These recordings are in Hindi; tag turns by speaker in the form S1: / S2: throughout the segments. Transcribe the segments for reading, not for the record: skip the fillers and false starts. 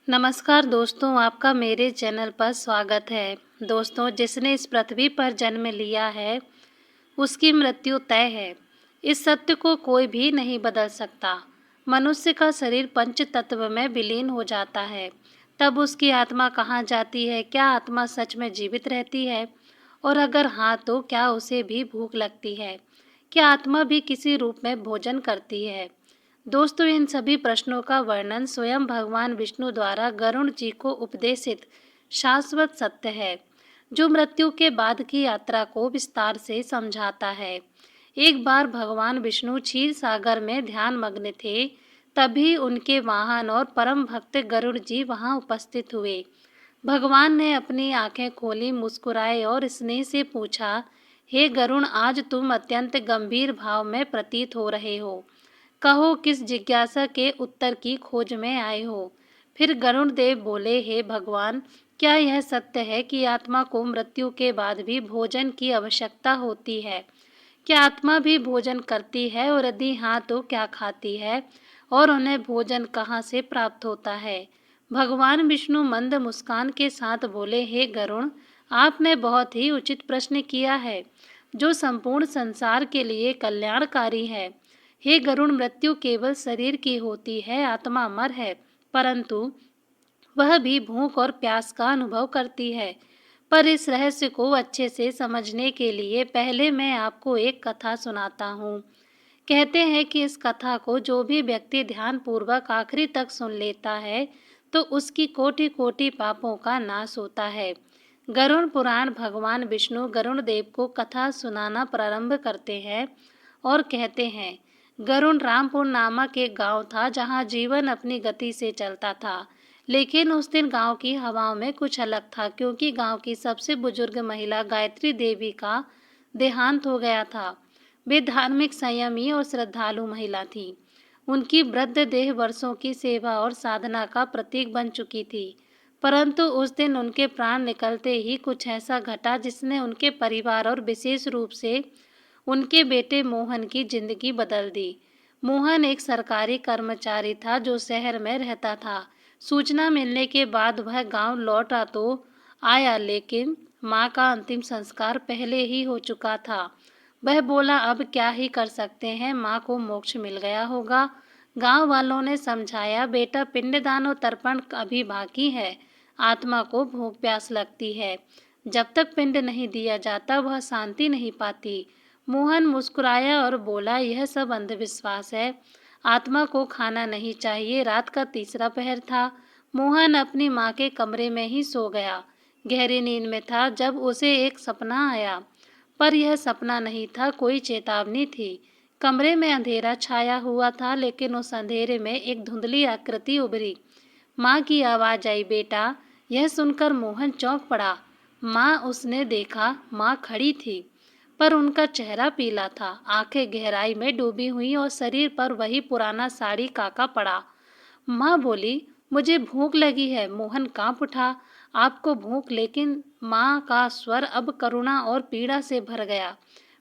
S1: नमस्कार दोस्तों, आपका मेरे चैनल पर स्वागत है। दोस्तों, जिसने इस पृथ्वी पर जन्म लिया है, उसकी मृत्यु तय है। इस सत्य को कोई भी नहीं बदल सकता। मनुष्य का शरीर पंच तत्व में विलीन हो जाता है, तब उसकी आत्मा कहाँ जाती है? क्या आत्मा सच में जीवित रहती है? और अगर हाँ, तो क्या उसे भी भूख लगती है? क्या आत्मा भी किसी रूप में भोजन करती है? दोस्तों, इन सभी प्रश्नों का वर्णन स्वयं भगवान विष्णु द्वारा गरुड़ जी को उपदेशित शाश्वत सत्य है, जो मृत्यु के बाद की यात्रा को विस्तार से समझाता है। एक बार भगवान विष्णु क्षीर सागर में ध्यान मग्न थे, तभी उनके वाहन और परम भक्त गरुड़ जी वहां उपस्थित हुए। भगवान ने अपनी आंखें खोली, मुस्कुराए और स्नेह से पूछा, हे गरुण, आज तुम अत्यंत गंभीर भाव में प्रतीत हो रहे हो। कहो, किस जिज्ञासा के उत्तर की खोज में आए हो? फिर गरुण देव बोले, हे भगवान, क्या यह सत्य है कि आत्मा को मृत्यु के बाद भी भोजन की आवश्यकता होती है? क्या आत्मा भी भोजन करती है, और यदि हाँ, तो क्या खाती है? और उन्हें भोजन कहाँ से प्राप्त होता है? भगवान विष्णु मंद मुस्कान के साथ बोले, हे गरुण, आपने बहुत ही उचित प्रश्न किया है, जो संपूर्ण संसार के लिए कल्याणकारी है। हे गरुण, मृत्यु केवल शरीर की होती है, आत्मा अमर है, परंतु वह भी भूख और प्यास का अनुभव करती है। पर इस रहस्य को अच्छे से समझने के लिए पहले मैं आपको एक कथा सुनाता हूँ। कहते हैं कि इस कथा को जो भी व्यक्ति ध्यान पूर्वक आखिरी तक सुन लेता है, तो उसकी कोटि कोटि पापों का नाश होता है। गरुड़ पुराण भगवान विष्णु गरुड़ देव को कथा सुनाना प्रारंभ करते हैं और कहते हैं, गरुड़ रामपुर नामक एक गांव था, जहां जीवन अपनी गति से चलता था। लेकिन उस दिन गांव की हवाओं में कुछ अलग था, क्योंकि गांव की सबसे बुजुर्ग महिला गायत्री देवी का देहांत हो गया था। वे धार्मिक, संयमी और श्रद्धालु महिला थी। उनकी वृद्ध देह वर्षों की सेवा और साधना का प्रतीक बन चुकी थी। परंतु उस दिन उनके प्राण निकलते ही कुछ ऐसा घटा, जिसने उनके परिवार और विशेष रूप से उनके बेटे मोहन की जिंदगी बदल दी। मोहन एक सरकारी कर्मचारी था, जो शहर में रहता था। सूचना मिलने के बाद वह गांव लौटा तो आया, लेकिन मां का अंतिम संस्कार पहले ही हो चुका था। वह बोला, अब क्या ही कर सकते हैं, मां को मोक्ष मिल गया होगा। गांव वालों ने समझाया, बेटा, पिंडदान और तर्पण अभी बाकी है। आत्मा को भूख प्यास लगती है। जब तक पिंड नहीं दिया जाता, वह शांति नहीं पाती। मोहन मुस्कुराया और बोला, यह सब अंधविश्वास है। आत्मा को खाना नहीं चाहिए। रात का तीसरा पहर था। मोहन अपनी माँ के कमरे में ही सो गया। गहरी नींद में था जब उसे एक सपना आया, पर यह सपना नहीं था, कोई चेतावनी थी। कमरे में अंधेरा छाया हुआ था, लेकिन उस अंधेरे में एक धुंधली आकृति उभरी। माँ की आवाज आई, बेटा। यह सुनकर मोहन चौंक पड़ा। माँ उसने देखा, माँ खड़ी थी, पर उनका चेहरा पीला था, आंखें गहराई में डूबी हुई और शरीर पर वही पुराना साड़ी काका पड़ा। माँ बोली, मुझे भूख लगी है। मोहन कांप उठा, आपको भूख? लेकिन माँ का स्वर अब करुणा और पीड़ा से भर गया।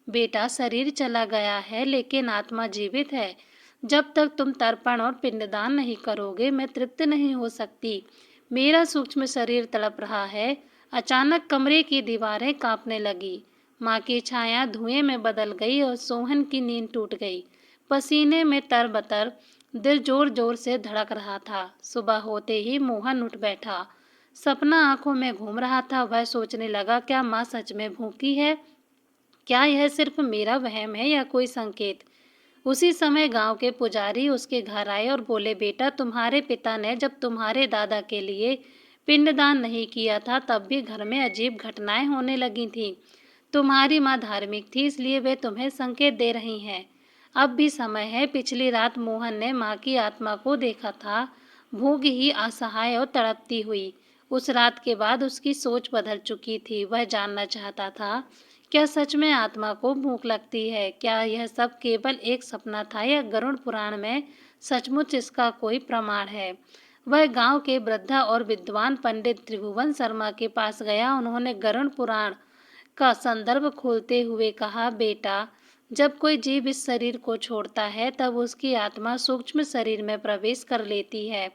S1: बेटा, शरीर चला गया है, लेकिन आत्मा जीवित है। जब तक तुम तर्पण और पिंडदान नहीं करोगे, मैं तृप्त नहीं हो सकती। मेरा सूक्ष्म शरीर तड़प रहा है। अचानक कमरे की दीवारें कांपने लगी। माँ की छाया धुएं में बदल गई और सोहन की नींद टूट गई। पसीने में तरबतर, दिल जोर जोर से धड़क रहा था। सुबह होते ही मोहन उठ बैठा। सपना आंखों में घूम रहा था। वह सोचने लगा, क्या माँ सच में भूखी है? क्या यह सिर्फ मेरा वहम है या कोई संकेत? उसी समय गांव के पुजारी उसके घर आए और बोले, बेटा, तुम्हारे पिता ने जब तुम्हारे दादा के लिए पिंडदान नहीं किया था, तब भी घर में अजीब घटनाएं होने लगी थीं। तुम्हारी माँ धार्मिक थी, इसलिए वे तुम्हें संकेत दे रही हैं। अब भी समय है। पिछली रात मोहन ने माँ की आत्मा को देखा था, भूख ही असहाय और तड़पती हुई। उस रात के बाद उसकी सोच बदल चुकी थी। वह जानना चाहता था, क्या सच में आत्मा को भूख लगती है? क्या यह सब केवल एक सपना था, या गरुड़ पुराण में सचमुच इसका कोई प्रमाण है? वह गांव के वृद्ध और विद्वान पंडित त्रिभुवन शर्मा के पास गया। उन्होंने गरुड़ पुराण का संदर्भ खोलते हुए कहा, बेटा, जब कोई जीव इस शरीर को छोड़ता है, तब उसकी आत्मा सूक्ष्म शरीर में प्रवेश कर लेती है।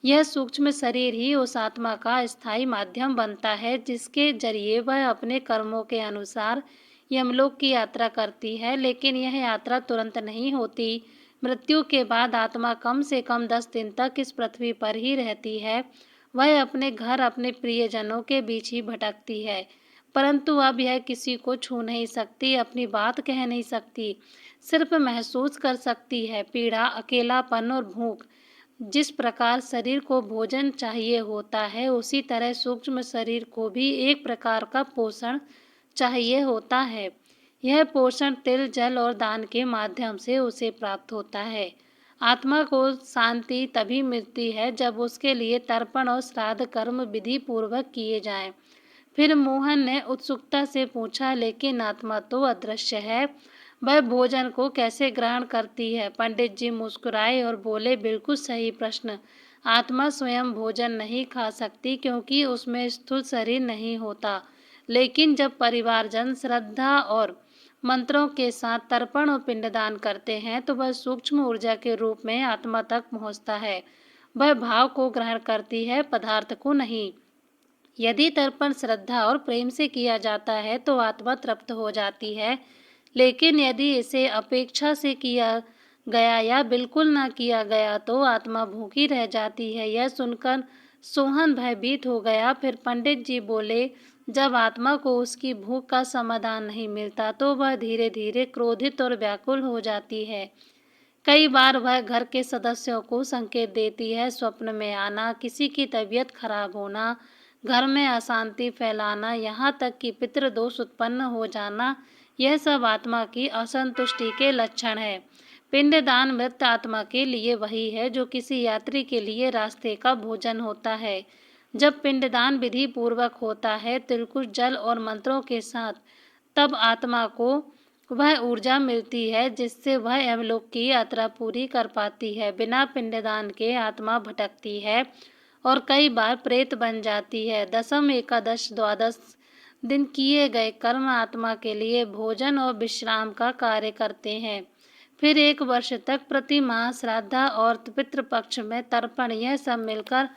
S1: यह सूक्ष्म शरीर ही उस आत्मा का स्थायी माध्यम बनता है जिसके जरिए वह अपने कर्मों के अनुसार यमलोक की यात्रा करती है। लेकिन यह यात्रा तुरंत नहीं होती। मृत्यु के बाद आत्मा कम से कम 10 दिन तक इस पृथ्वी पर ही रहती है। वह अपने घर, अपने प्रियजनों के बीच ही भटकती है, परंतु अब यह किसी को छू नहीं सकती, अपनी बात कह नहीं सकती, सिर्फ महसूस कर सकती है पीड़ा, अकेलापन और भूख। जिस प्रकार शरीर को भोजन चाहिए होता है, उसी तरह सूक्ष्म शरीर को भी एक प्रकार का पोषण चाहिए होता है। यह पोषण तिल, जल और दान के माध्यम से उसे प्राप्त होता है। आत्मा को शांति तभी मिलती है जब उसके लिए तर्पण और श्राद्ध कर्म विधि पूर्वक किए जाएं। फिर मोहन ने उत्सुकता से पूछा, लेकिन आत्मा तो अदृश्य है, वह भोजन को कैसे ग्रहण करती है? पंडित जी मुस्कुराए और बोले, बिल्कुल सही प्रश्न। आत्मा स्वयं भोजन नहीं खा सकती क्योंकि उसमें स्थूल शरीर नहीं होता। लेकिन जब परिवारजन श्रद्धा और मंत्रों के साथ तर्पण और पिंडदान करते हैं तो वह सूक्ष्म ऊर्जा के रूप में आत्मा तक पहुंचता है। वह भाव को ग्रहण करती है, पदार्थ को नहीं। यदि तर्पण श्रद्धा और प्रेम से किया जाता है तो आत्मा तृप्त हो जाती है, लेकिन यदि इसे अपेक्षा से किया गया या बिल्कुल ना किया गया तो आत्मा भूखी रह जाती है। यह सुनकर सोहन भयभीत हो गया। फिर पंडित जी बोले, जब आत्मा को उसकी भूख का समाधान नहीं मिलता तो वह धीरे धीरे क्रोधित और व्याकुल हो जाती है। कई बार वह घर के सदस्यों को संकेत देती है, स्वप्न में आना, किसी की तबीयत खराब होना, घर में अशांति फैलाना, यहाँ तक कि पितृदोष उत्पन्न हो जाना। यह सब आत्मा की असंतुष्टि के लक्षण है। पिंडदान मृत आत्मा के लिए वही है जो किसी यात्री के लिए रास्ते का भोजन होता है। जब पिंडदान विधि पूर्वक होता है, तिलकुश जल और मंत्रों के साथ, तब आत्मा को वह ऊर्जा मिलती है जिससे वह यमलोक की यात्रा पूरी कर पाती है। बिना पिंडदान के आत्मा भटकती है और कई बार प्रेत बन जाती है। दशम, एकादश, द्वादश दिन किए गए कर्म आत्मा के लिए भोजन और विश्राम का कार्य करते हैं। फिर 1 वर्ष तक प्रति माह श्राद्धा और पितृपक्ष में तर्पण, यह सब मिलकर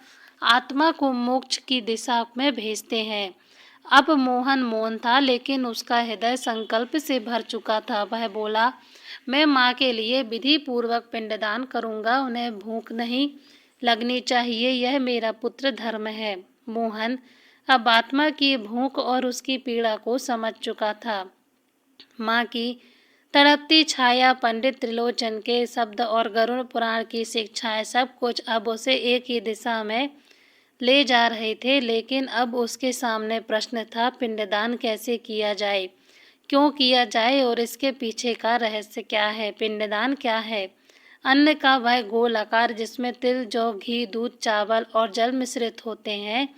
S1: आत्मा को मोक्ष की दिशा में भेजते हैं। अब मोहन मौन था, लेकिन उसका हृदय संकल्प से भर चुका था। वह बोला, मैं माँ के लिए विधि पूर्वक पिंडदान करूँगा, उन्हें भूख नहीं लगनी चाहिए, यह मेरा पुत्र धर्म है। मोहन अब आत्मा की भूख और उसकी पीड़ा को समझ चुका था। माँ की तड़पती छाया, पंडित त्रिलोचन के शब्द और गरुड़ पुराण की शिक्षाएं, सब कुछ अब उसे एक ही दिशा में ले जा रहे थे। लेकिन अब उसके सामने प्रश्न था, पिंडदान कैसे किया जाए, क्यों किया जाए और इसके पीछे का रहस्य क्या है? पिंडदान क्या है? अन्न का वह गोल आकार जिसमें तिल, जौ, घी, दूध, चावल और जल मिश्रित होते हैं,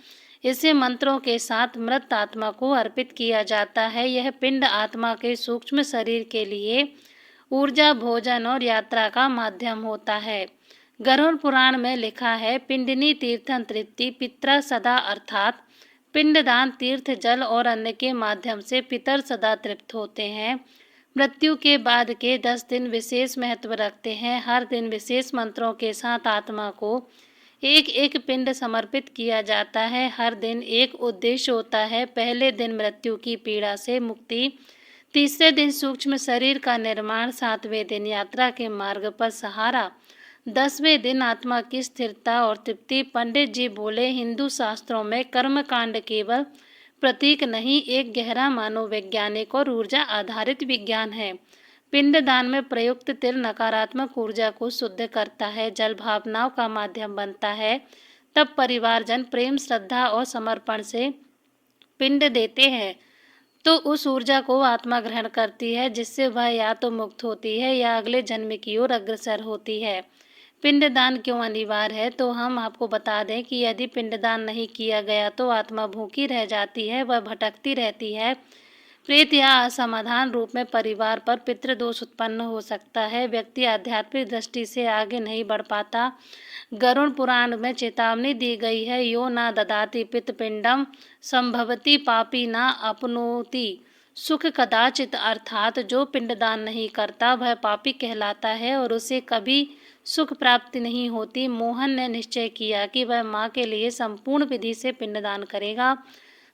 S1: इसे मंत्रों के साथ मृत आत्मा को अर्पित किया जाता है। यह पिंड आत्मा के सूक्ष्म शरीर के लिए ऊर्जा, भोजन और यात्रा का माध्यम होता है। गरुड़ पुराण में लिखा है, पिंडनी तीर्थन तृप्ति पितरा सदा, अर्थात पिंडदान तीर्थ, जल और अन्न के माध्यम से पितर सदा तृप्त होते हैं। मृत्यु के बाद के 10 दिन विशेष महत्व रखते हैं। हर दिन विशेष मंत्रों के साथ आत्मा को एक एक पिंड समर्पित किया जाता है। हर दिन एक उद्देश्य होता है। पहले दिन मृत्यु की पीड़ा से मुक्ति, तीसरे दिन सूक्ष्म शरीर का निर्माण, 7वें दिन यात्रा के मार्ग पर सहारा, 10वें दिन आत्मा की स्थिरता और तृप्ति। पंडित जी बोले, हिंदू शास्त्रों में कर्म कांड केवल प्रतीक नहीं, एक गहरा मनोवैज्ञानिक और ऊर्जा आधारित विज्ञान है। पिंडदान में प्रयुक्त तिल नकारात्मक ऊर्जा को शुद्ध करता है, जल भावनाओं का माध्यम बनता है। तब परिवारजन प्रेम, श्रद्धा और समर्पण से पिंड देते हैं तो उस ऊर्जा को आत्मा ग्रहण करती है, जिससे वह या तो मुक्त होती है या अगले जन्म की ओर अग्रसर होती है। पिंडदान क्यों अनिवार्य है, तो हम आपको बता दें कि यदि पिंडदान नहीं किया गया तो आत्मा भूखी रह जाती है, वह भटकती रहती है। प्रेत या असमाधान रूप में परिवार पर पितृदोष उत्पन्न हो सकता है। व्यक्ति आध्यात्मिक दृष्टि से आगे नहीं बढ़ पाता। गरुड़ पुराण में चेतावनी दी गई है, यो ना ददाति पितपिंडम संभवति पापी ना अपनोति सुख कदाचित, अर्थात जो पिंडदान नहीं करता वह पापी कहलाता है और उसे कभी सुख प्राप्ति नहीं होती। मोहन ने निश्चय किया कि वह माँ के लिए संपूर्ण विधि से पिंडदान करेगा।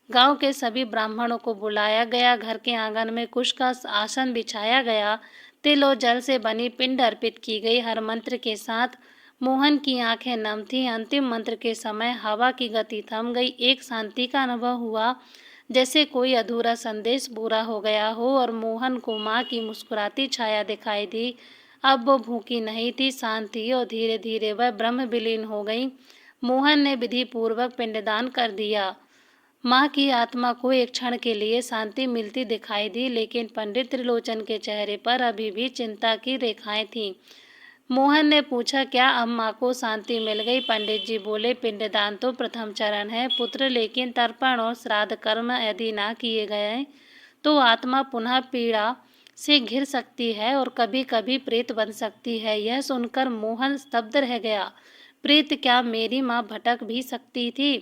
S1: गांव के सभी ब्राह्मणों को बुलाया गया। घर के आंगन में कुश का आसन बिछाया गया। तिल और जल से बनी पिंड अर्पित की गई। हर मंत्र के साथ मोहन की आंखें नम थीं। अंतिम मंत्र के समय हवा की गति थम गई। एक शांति का अनुभव हुआ, जैसे कोई अधूरा संदेश पूरा हो गया हो, और मोहन को माँ की मुस्कुराती छाया दिखाई दी। अब वो भूखी नहीं थी, शांत थी, और धीरे धीरे वह ब्रह्म विलीन हो गई। मोहन ने विधि पूर्वक पिंडदान कर दिया। माँ की आत्मा को एक क्षण के लिए शांति मिलती दिखाई दी, लेकिन पंडित त्रिलोचन के चेहरे पर अभी भी चिंता की रेखाएं थीं। मोहन ने पूछा, क्या अब माँ को शांति मिल गई? पंडित जी बोले, पिंडदान तो प्रथम चरण है पुत्र, लेकिन तर्पण और श्राद्ध कर्म यदि ना किए गए तो आत्मा पुनः पीड़ा से घिर सकती है और कभी कभी प्रेत बन सकती है। यह सुनकर मोहन स्तब्ध रह गया। प्रेत क्या? मेरी माँ भटक भी सकती थी?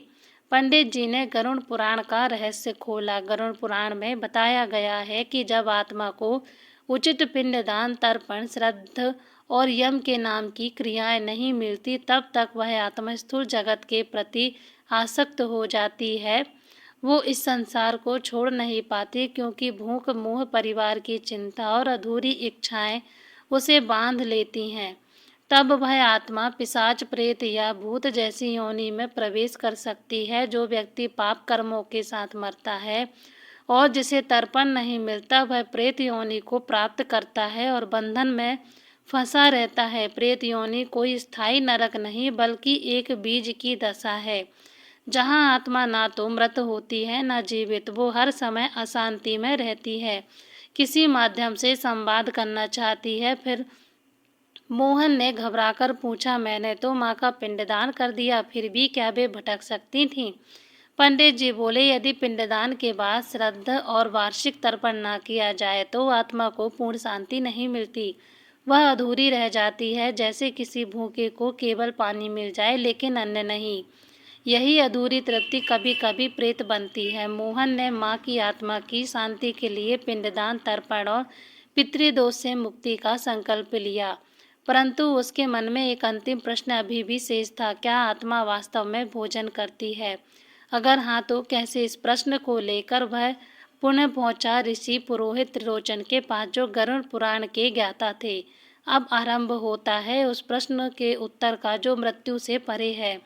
S1: पंडित जी ने गरुड़ पुराण का रहस्य खोला। गरुड़ पुराण में बताया गया है कि जब आत्मा को उचित पिंडदान, तर्पण, श्राद्ध और यम के नाम की क्रियाएं नहीं मिलती, तब तक वह आत्मा स्थूल जगत के प्रति आसक्त हो जाती है। वो इस संसार को छोड़ नहीं पाती, क्योंकि भूख, मोह, परिवार की चिंता और अधूरी इच्छाएं उसे बांध लेती हैं। तब वह आत्मा पिशाच, प्रेत या भूत जैसी योनि में प्रवेश कर सकती है। जो व्यक्ति पाप कर्मों के साथ मरता है और जिसे तर्पण नहीं मिलता, वह प्रेत योनि को प्राप्त करता है और बंधन में फंसा रहता है। प्रेत योनि कोई स्थायी नरक नहीं, बल्कि एक बीज की दशा है, जहाँ आत्मा ना तो मृत होती है, न जीवित। वो हर समय अशांति में रहती है, किसी माध्यम से संवाद करना चाहती है। फिर मोहन ने घबराकर पूछा, मैंने तो माँ का पिंडदान कर दिया, फिर भी क्या वे भटक सकती थीं? पंडित जी बोले, यदि पिंडदान के बाद श्राद्ध और वार्षिक तर्पण ना किया जाए तो आत्मा को पूर्ण शांति नहीं मिलती। वह अधूरी रह जाती है, जैसे किसी भूखे को केवल पानी मिल जाए लेकिन अन्न नहीं। यही अधूरी तृप्ति कभी कभी प्रेत बनती है। मोहन ने माँ की आत्मा की शांति के लिए पिंडदान, तर्पण और पितृदोष से मुक्ति का संकल्प लिया, परंतु उसके मन में एक अंतिम प्रश्न अभी भी शेष था, क्या आत्मा वास्तव में भोजन करती है? अगर हाँ, तो कैसे? इस प्रश्न को लेकर वह पुनः पहुंचा ऋषि पुरोहित त्रिलोचन के पास, जो गरुड़ पुराण के ज्ञाता थे। अब आरंभ होता है उस प्रश्न के उत्तर का जो मृत्यु से परे है।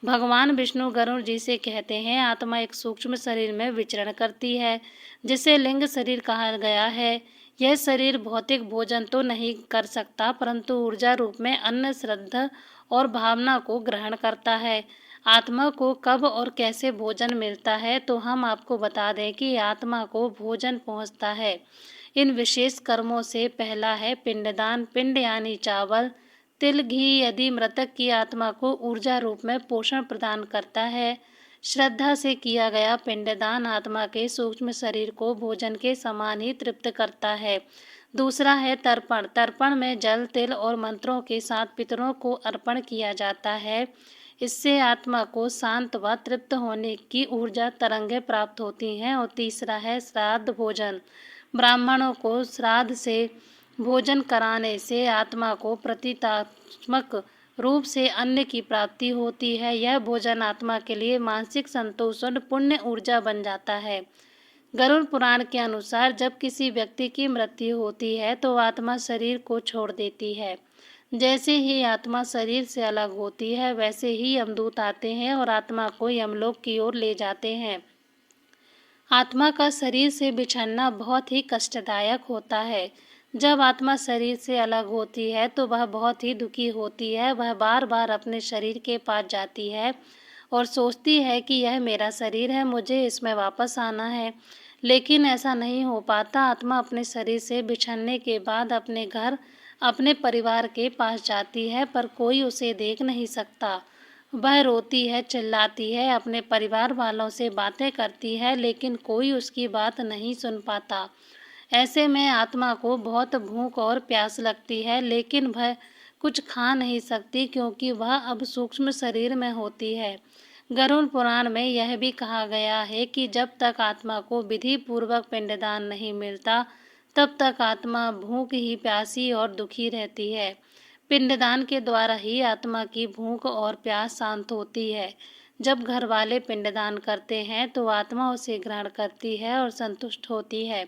S1: भगवान विष्णु गरुड़ जी से कहते हैं, आत्मा एक सूक्ष्म शरीर में विचरण करती है, जिसे लिंग शरीर कहा गया है। यह शरीर भौतिक भोजन तो नहीं कर सकता, परंतु ऊर्जा रूप में अन्न, श्रद्धा और भावना को ग्रहण करता है। आत्मा को कब और कैसे भोजन मिलता है? तो हम आपको बता दें कि आत्मा को भोजन पहुंचता है इन विशेष कर्मों से। पहला है पिंडदान। पिंड यानी चावल, तिल, घी यदि मृतक की आत्मा को ऊर्जा रूप में पोषण प्रदान करता है। श्रद्धा से किया गया पिंडदान आत्मा के सूक्ष्म शरीर को भोजन के समान ही तृप्त करता है। दूसरा है तर्पण। तर्पण में जल, तिल और मंत्रों के साथ पितरों को अर्पण किया जाता है। इससे आत्मा को शांत व तृप्त होने की ऊर्जा तरंगें प्राप्त होती हैं। और तीसरा है श्राद्ध भोजन। ब्राह्मणों को श्राद्ध से भोजन कराने से आत्मा को प्रतीकात्मक रूप से अन्न की प्राप्ति होती है। यह भोजन आत्मा के लिए मानसिक संतोष और पुण्य ऊर्जा बन जाता है। गरुड़ पुराण के अनुसार जब किसी व्यक्ति की मृत्यु होती है तो आत्मा शरीर को छोड़ देती है। जैसे ही आत्मा शरीर से अलग होती है, वैसे ही यमदूत आते हैं और आत्मा को यमलोक की ओर ले जाते हैं। आत्मा का शरीर से बिछड़ना बहुत ही कष्टदायक होता है। जब आत्मा शरीर से अलग होती है तो वह बहुत ही दुखी होती है। वह बार बार अपने शरीर के पास जाती है और सोचती है कि यह मेरा शरीर है, मुझे इसमें वापस आना है, लेकिन ऐसा नहीं हो पाता। आत्मा अपने शरीर से बिछड़ने के बाद अपने घर, अपने परिवार के पास जाती है, पर कोई उसे देख नहीं सकता। वह रोती है, चिल्लाती है, अपने परिवार वालों से बातें करती है, लेकिन कोई उसकी बात नहीं सुन पाता। ऐसे में आत्मा को बहुत भूख और प्यास लगती है, लेकिन वह कुछ खा नहीं सकती, क्योंकि वह अब सूक्ष्म शरीर में होती है। गरुड़ पुराण में यह भी कहा गया है कि जब तक आत्मा को विधि पूर्वक पिंडदान नहीं मिलता, तब तक आत्मा भूख ही प्यासी और दुखी रहती है। पिंडदान के द्वारा ही आत्मा की भूख और प्यास शांत होती है। जब घर वाले पिंडदान करते हैं तो आत्मा उसे ग्रहण करती है और संतुष्ट होती है।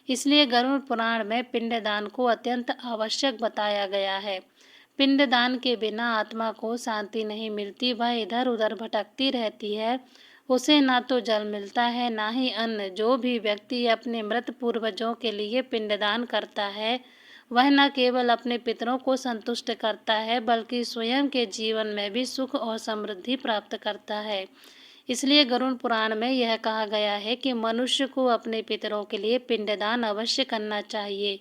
S1: इसलिए गरुड़ पुराण में पिंडदान को अत्यंत आवश्यक बताया गया है। पिंडदान के बिना आत्मा को शांति नहीं मिलती, वह इधर उधर भटकती रहती है। उसे ना तो जल मिलता है, ना ही अन्न। जो भी व्यक्ति अपने मृत पूर्वजों के लिए पिंडदान करता है, वह न केवल अपने पितरों को संतुष्ट करता है, बल्कि स्वयं के जीवन में भी सुख और समृद्धि प्राप्त करता है। इसलिए गरुड़ पुराण में यह कहा गया है कि मनुष्य को अपने पितरों के लिए पिंडदान अवश्य करना चाहिए।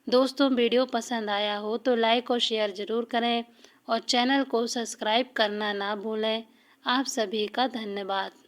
S1: दोस्तों, वीडियो पसंद आया हो तो लाइक और शेयर जरूर करें और चैनल को सब्सक्राइब करना ना भूलें। आप सभी का धन्यवाद।